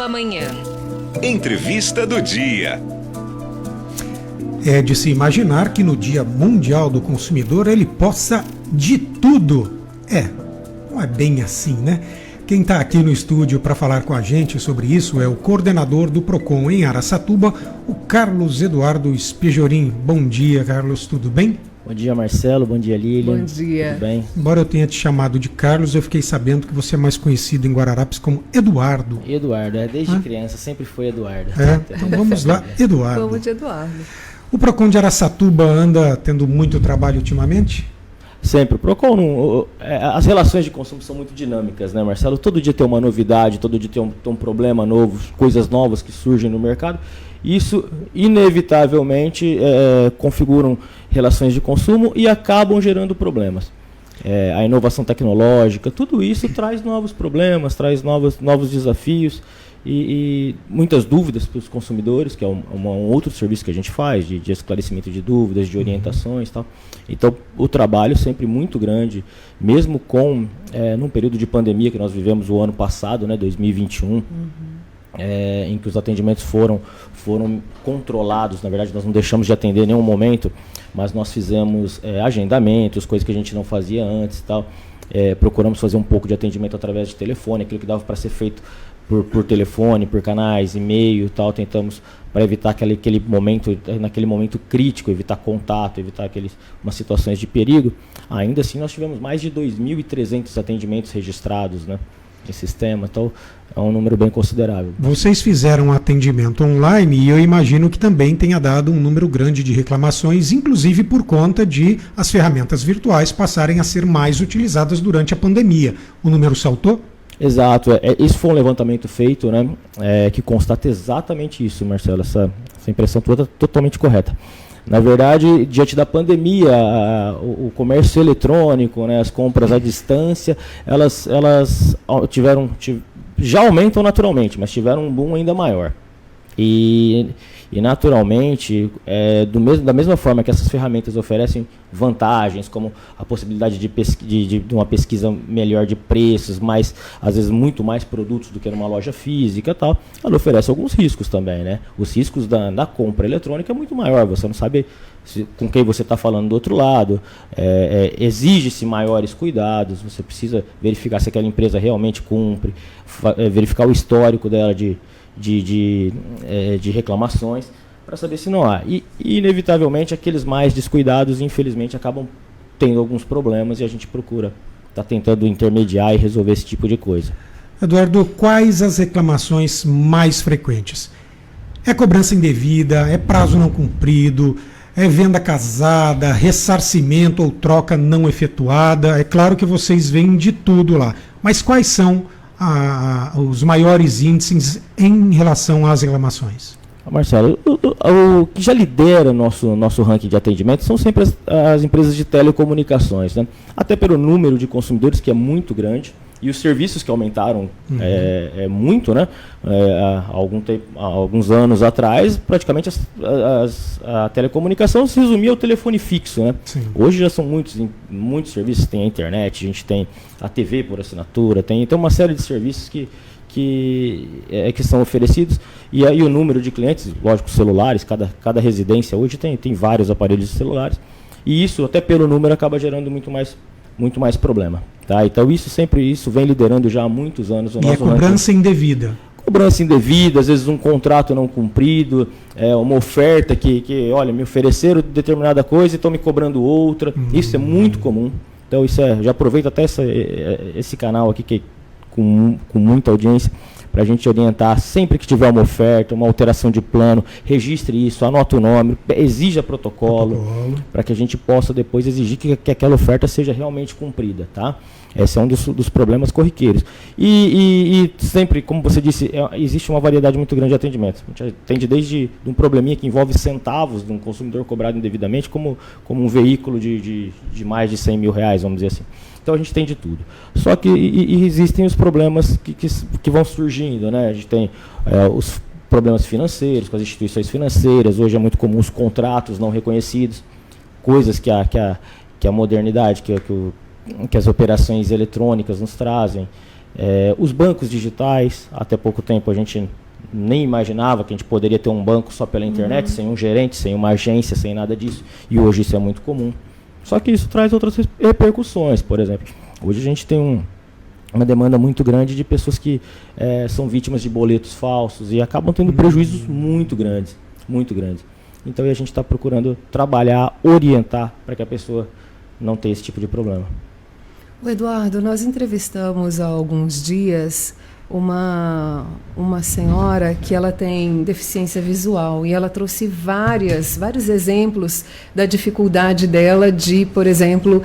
pela manhã. Entrevista do dia. É de se imaginar que no Dia Mundial do Consumidor ele possa de tudo. Não é bem assim, né? Quem está aqui no estúdio para falar com a gente sobre isso é o coordenador do PROCON em Araçatuba, o Carlos Eduardo Spejorin. Bom dia, Carlos, tudo bem? Bom dia, Marcelo. Bom dia, Lilian. Bom dia. Tudo bem? Embora eu tenha te chamado de Carlos, eu fiquei sabendo que você é mais conhecido em Guararapes como Eduardo. Eduardo, desde criança sempre foi Eduardo. Então vamos lá, Eduardo. Vamos de Eduardo. O PROCON de Araçatuba anda tendo muito trabalho ultimamente? Sempre. O PROCON, as relações de consumo são muito dinâmicas, né, Marcelo? Todo dia tem uma novidade, todo dia tem um problema novo, coisas novas que surgem no mercado. Isso, inevitavelmente, configuram relações de consumo e acabam gerando problemas. A inovação tecnológica, tudo isso traz novos problemas, traz novos desafios e muitas dúvidas para os consumidores, que é um outro serviço que a gente faz, de esclarecimento de dúvidas, de orientações e tal. Então, o trabalho sempre muito grande, mesmo num período de pandemia que nós vivemos o ano passado, né, 2021, em que os atendimentos foram controlados. Na verdade, nós não deixamos de atender em nenhum momento, mas nós fizemos agendamentos, coisas que a gente não fazia antes e tal. Procuramos fazer um pouco de atendimento através de telefone, aquilo que dava para ser feito por telefone, por canais, e-mail e tal. Tentamos para evitar naquele momento crítico, evitar contato, evitar umas situações de perigo. Ainda assim, nós tivemos mais de 2.300 atendimentos registrados, né, em sistema, então é um número bem considerável. Vocês fizeram atendimento online e eu imagino que também tenha dado um número grande de reclamações, inclusive por conta de as ferramentas virtuais passarem a ser mais utilizadas durante a pandemia. O número saltou? Exato, isso foi um levantamento feito, né, que constata exatamente isso, Marcelo, essa impressão toda totalmente correta. Na verdade, diante da pandemia, o comércio eletrônico, né, as compras à distância, elas já aumentam naturalmente, mas tiveram um boom ainda maior. E naturalmente, da mesma forma que essas ferramentas oferecem vantagens, como a possibilidade de uma pesquisa melhor de preços, mas às vezes muito mais produtos do que numa loja física e tal, ela oferece alguns riscos também, né? Os riscos da compra eletrônica é muito maior, você não sabe com quem você está falando do outro lado, exige-se maiores cuidados, você precisa verificar se aquela empresa realmente cumpre, verificar o histórico dela de reclamações, para saber se não há. E, inevitavelmente, aqueles mais descuidados, infelizmente, acabam tendo alguns problemas e a gente está tentando intermediar e resolver esse tipo de coisa. Eduardo, quais as reclamações mais frequentes? É cobrança indevida, é prazo não cumprido, é venda casada, ressarcimento ou troca não efetuada? É claro que vocês veem de tudo lá, mas quais são os maiores índices em relação às reclamações? Marcelo, o que já lidera nosso ranking de atendimento são sempre as empresas de telecomunicações, né? Até pelo número de consumidores, que é muito grande, e os serviços que aumentaram muito, né? Há alguns anos atrás, praticamente a telecomunicação se resumia ao telefone fixo, né? Hoje já são muitos serviços, tem a internet, a gente tem a TV por assinatura, tem uma série de serviços que são oferecidos, e aí o número de clientes, lógico, celulares, cada residência hoje tem vários aparelhos celulares, e isso, até pelo número, acaba gerando muito mais problema. Tá? Então isso vem liderando já há muitos anos o nosso cobrança indevida. Cobrança indevida, às vezes um contrato não cumprido, uma oferta que olha, me ofereceram determinada coisa e estão me cobrando outra. Isso é muito comum. Então já aproveito até esse canal aqui que com muita audiência, para a gente orientar sempre que tiver uma oferta, uma alteração de plano, registre isso, anota o nome, exija protocolo, para que a gente possa depois exigir que aquela oferta seja realmente cumprida, tá? Esse é um dos problemas corriqueiros. E sempre, como você disse, existe uma variedade muito grande de atendimentos. A gente atende desde um probleminha que envolve centavos de um consumidor cobrado indevidamente, como um veículo de mais de 100 mil reais, vamos dizer assim. Então a gente tem de tudo. Só que existem os problemas que vão surgindo, né? A gente tem os problemas financeiros com as instituições financeiras. Hoje é muito comum os contratos não reconhecidos, coisas que a modernidade, que as operações eletrônicas nos trazem. Os bancos digitais, até pouco tempo a gente nem imaginava que a gente poderia ter um banco só pela internet, sem um gerente, sem uma agência, sem nada disso, e hoje isso é muito comum. Só que isso traz outras repercussões. Por exemplo, hoje a gente tem uma demanda muito grande de pessoas que são vítimas de boletos falsos e acabam tendo prejuízos muito grandes, muito grandes. Então a gente está procurando trabalhar, orientar para que a pessoa não tenha esse tipo de problema. O Eduardo, nós entrevistamos há alguns dias uma senhora que ela tem deficiência visual e ela trouxe vários exemplos da dificuldade dela de, por exemplo,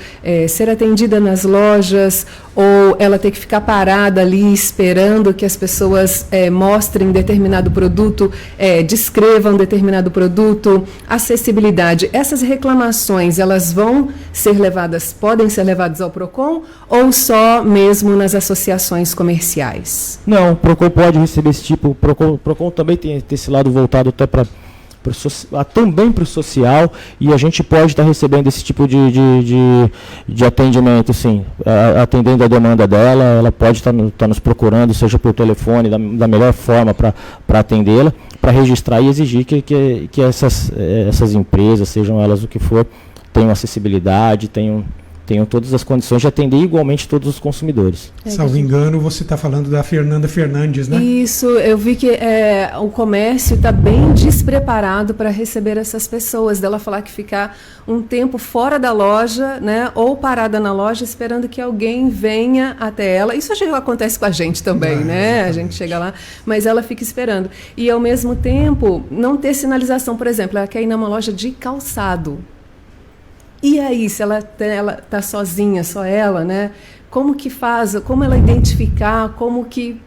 ser atendida nas lojas ou ela ter que ficar parada ali esperando que as pessoas mostrem determinado produto, descrevam determinado produto, acessibilidade. Essas reclamações, elas podem ser levadas ao PROCON ou só mesmo nas associações comerciais? Não, o PROCON pode receber esse tipo. O PROCON também tem esse lado voltado até também para o social, e a gente pode estar recebendo esse tipo de atendimento, sim, atendendo a demanda dela. Ela pode estar nos procurando, seja por telefone, da melhor forma para atendê-la, para registrar e exigir que essas empresas, sejam elas o que for, tenham acessibilidade, tenham todas as condições de atender igualmente todos os consumidores. Salvo engano, você está falando da Fernanda Fernandes, né? Isso, eu vi que o comércio está bem despreparado para receber essas pessoas, dela falar que ficar um tempo fora da loja, né, ou parada na loja esperando que alguém venha até ela. Isso acontece com a gente também, né? A gente chega lá, mas ela fica esperando. E, ao mesmo tempo, não ter sinalização. Por exemplo, ela quer ir numa loja de calçado. E aí, se ela está sozinha, só ela, né? Como que faz? Como ela identificar? Como que...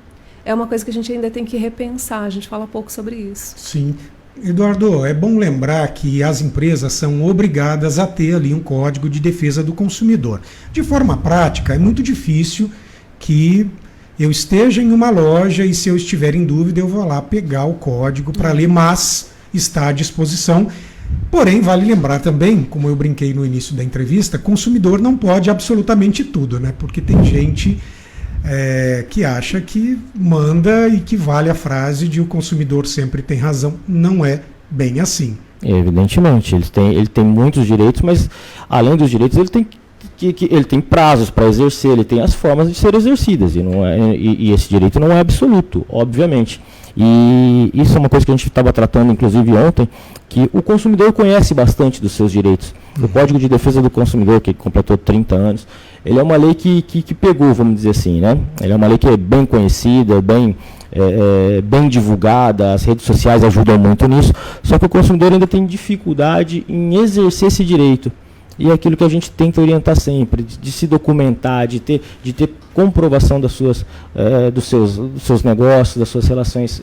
É uma coisa que a gente ainda tem que repensar. A gente fala pouco sobre isso. Sim. Eduardo, é bom lembrar que as empresas são obrigadas a ter ali um código de defesa do consumidor. De forma prática, é muito difícil que eu esteja em uma loja e, se eu estiver em dúvida, eu vou lá pegar o código para ler, mas está à disposição. Porém, vale lembrar também, como eu brinquei no início da entrevista, consumidor não pode absolutamente tudo, né? Porque tem gente que acha que manda e que vale a frase de o consumidor sempre tem razão. Não é bem assim. Evidentemente, ele tem muitos direitos, mas além dos direitos ele tem prazos para exercer, ele tem as formas de ser exercidas, e esse direito não é absoluto, obviamente. E isso é uma coisa que a gente estava tratando, inclusive, ontem, que o consumidor conhece bastante dos seus direitos. O Código de Defesa do Consumidor, que completou 30 anos, ele é uma lei que pegou, vamos dizer assim, né? Ele é uma lei que é bem conhecida, bem divulgada, as redes sociais ajudam muito nisso, só que o consumidor ainda tem dificuldade em exercer esse direito. E é aquilo que a gente tenta orientar sempre, de se documentar, de ter comprovação dos seus negócios, das suas relações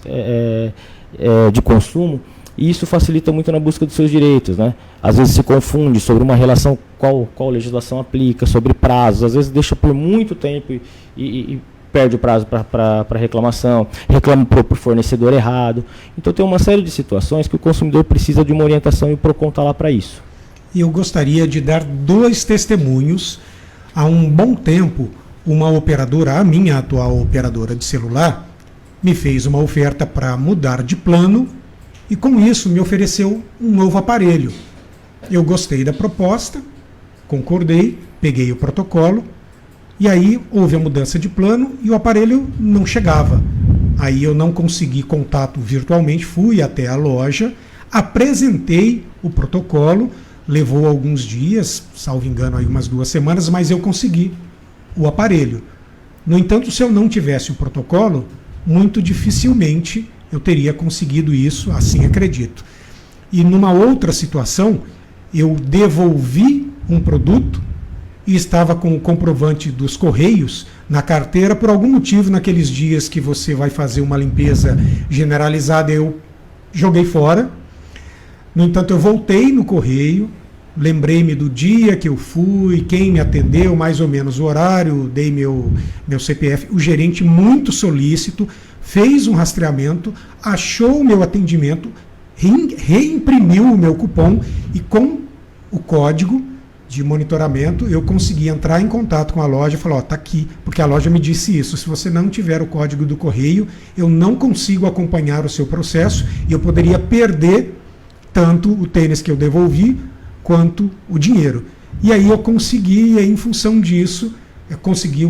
de consumo, e isso facilita muito na busca dos seus direitos, né? Às vezes se confunde sobre uma relação, qual legislação aplica, sobre prazos, às vezes deixa por muito tempo e perde o prazo para reclamação, reclama por fornecedor errado. Então tem uma série de situações que o consumidor precisa de uma orientação e o PROCON está lá para isso. E eu gostaria de dar 2 testemunhos. Há um bom tempo, uma operadora, a minha atual operadora de celular, me fez uma oferta para mudar de plano e, com isso, me ofereceu um novo aparelho. Eu gostei da proposta, concordei, peguei o protocolo e aí houve a mudança de plano e o aparelho não chegava. Aí eu não consegui contato virtualmente, fui até a loja, apresentei o protocolo. Levou alguns dias, salvo engano, aí umas 2 semanas, mas eu consegui o aparelho. No entanto, se eu não tivesse o protocolo, muito dificilmente eu teria conseguido isso, assim acredito. E numa outra situação, eu devolvi um produto e estava com o comprovante dos Correios na carteira. Por algum motivo, naqueles dias que você vai fazer uma limpeza generalizada, eu joguei fora. No entanto, eu voltei no correio, lembrei-me do dia que eu fui, quem me atendeu, mais ou menos o horário, dei meu CPF. O gerente, muito solícito, fez um rastreamento, achou o meu atendimento, reimprimiu o meu cupom e, com o código de monitoramento, eu consegui entrar em contato com a loja e falar, ó, tá aqui, porque a loja me disse isso, se você não tiver o código do correio, eu não consigo acompanhar o seu processo e eu poderia perder tanto o tênis que eu devolvi, quanto o dinheiro. E aí eu consegui, em função disso, eu consegui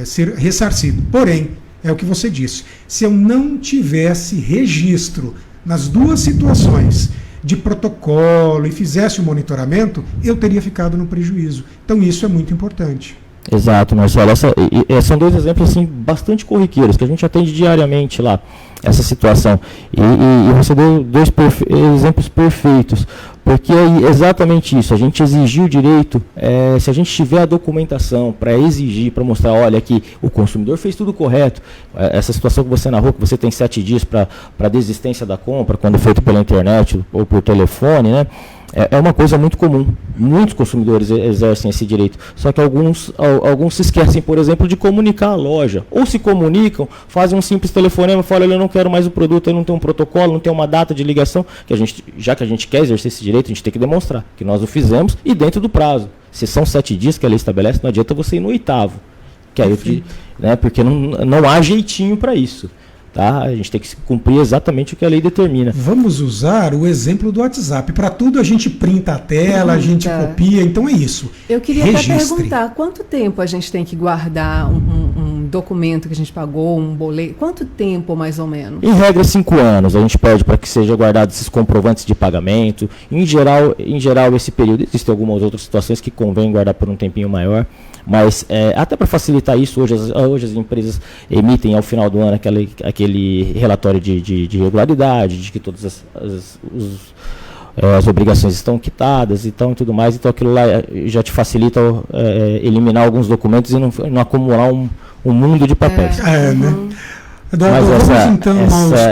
ser ressarcido. Porém, é o que você disse, se eu não tivesse registro nas duas situações, de protocolo e fizesse o monitoramento, eu teria ficado no prejuízo. Então isso é muito importante. Exato, Marcelo. São dois exemplos assim, bastante corriqueiros, que a gente atende diariamente lá, essa situação. E você deu dois exemplos perfeitos, porque é exatamente isso, a gente exigir o direito, se a gente tiver a documentação para exigir, para mostrar, olha, que o consumidor fez tudo correto, essa situação que você narrou, que você tem 7 dias para desistência da compra, quando feito pela internet ou por telefone, né? É uma coisa muito comum. Muitos consumidores exercem esse direito. Só que alguns se esquecem, por exemplo, de comunicar a loja. Ou se comunicam, fazem um simples telefonema, falam, eu não quero mais o produto, eu não tenho um protocolo, não tenho uma data de ligação. Já que a gente quer exercer esse direito, a gente tem que demonstrar que nós o fizemos e dentro do prazo. Se são 7 dias que a lei estabelece, não adianta você ir no 8º. Que aí, né, porque não há jeitinho para isso. Tá? A gente tem que cumprir exatamente o que a lei determina. Vamos usar o exemplo do WhatsApp. Para tudo a gente printa a tela, a gente copia, então é isso. Eu queria até perguntar, quanto tempo a gente tem que guardar um documento que a gente pagou, um boleto? Quanto tempo, mais ou menos? Em regra, 5 anos. A gente pede para que seja guardado esses comprovantes de pagamento. Em geral, esse período, existem algumas outras situações que convém guardar por um tempinho maior. Mas até para facilitar isso, hoje as empresas emitem ao final do ano aquele relatório de regularidade, de que todas as obrigações estão quitadas e tudo mais. Então aquilo lá já te facilita eliminar alguns documentos e não acumular um mundo de papéis. Né? Mas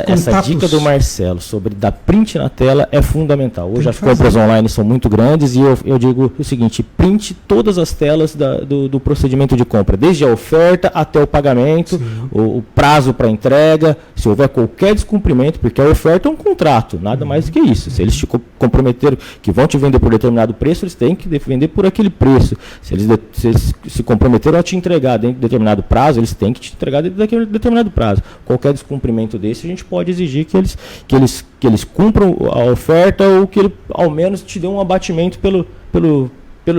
essa dica do Marcelo sobre dar print na tela é fundamental. Hoje as compras online são muito grandes e eu digo o seguinte, print todas as telas do procedimento de compra, desde a oferta até o pagamento, o prazo para entrega, se houver qualquer descumprimento, porque a oferta é um contrato, nada mais do que isso. Se eles te comprometeram que vão te vender por determinado preço, eles têm que vender por aquele preço. Se eles se comprometeram a te entregar dentro de determinado prazo, eles têm que te entregar dentro daquele determinado prazo. Qualquer descumprimento desse, a gente pode exigir que eles cumpram a oferta ou que ele, ao menos, te dê um abatimento pelo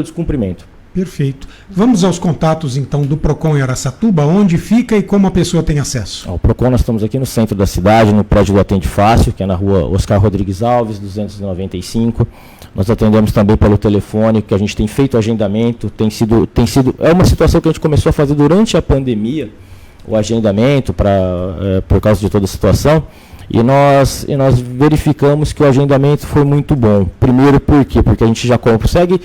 descumprimento. Perfeito. Vamos aos contatos, então, do PROCON em Araçatuba, onde fica e como a pessoa tem acesso. O PROCON, nós estamos aqui no centro da cidade, no prédio do Atende Fácil, que é na rua Oscar Rodrigues Alves, 295. Nós atendemos também pelo telefone, que a gente tem feito agendamento, é uma situação que a gente começou a fazer durante a pandemia, o agendamento por causa de toda a situação, e nós verificamos que o agendamento foi muito bom. Primeiro, por quê? Porque a gente já consegue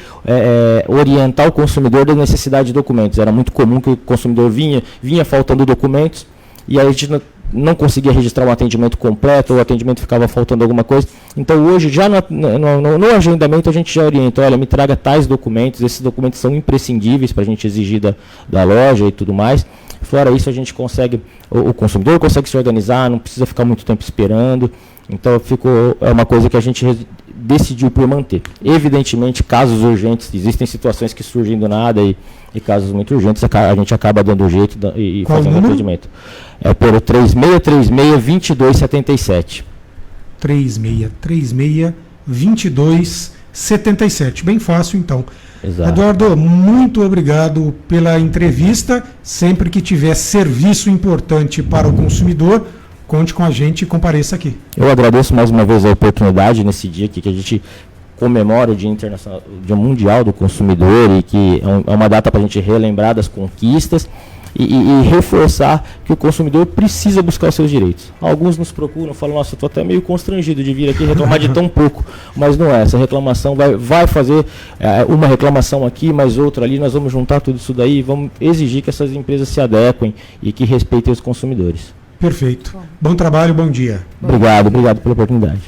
orientar o consumidor da necessidade de documentos. Era muito comum que o consumidor vinha faltando documentos, e aí a gente não conseguia registrar um atendimento completo, ou o atendimento ficava faltando alguma coisa. Então hoje, já no agendamento, a gente já orienta, olha, me traga tais documentos, esses documentos são imprescindíveis para a gente exigir da loja e tudo mais. Fora isso, a gente consegue, o consumidor consegue se organizar, não precisa ficar muito tempo esperando. Então é uma coisa que a gente decidiu por manter. Evidentemente, casos urgentes, existem situações que surgem do nada e casos muito urgentes, a gente acaba dando jeito e fazendo atendimento. É pelo 3636-2277. 3636-2277. Bem fácil, então. Exato. Eduardo, muito obrigado pela entrevista. Sempre que tiver serviço importante para o consumidor, conte com a gente e compareça aqui. Eu agradeço mais uma vez a oportunidade nesse dia aqui que a gente comemora o Dia Internacional, o Dia Mundial do Consumidor, e que é uma data para a gente relembrar das conquistas e reforçar que o consumidor precisa buscar os seus direitos. Alguns nos procuram, falam, nossa, eu estou até meio constrangido de vir aqui reclamar de tão pouco, mas não é. Essa reclamação vai fazer uma reclamação aqui, mais outra ali, nós vamos juntar tudo isso daí e vamos exigir que essas empresas se adequem e que respeitem os consumidores. Perfeito. Bom trabalho, bom dia. Obrigado pela oportunidade.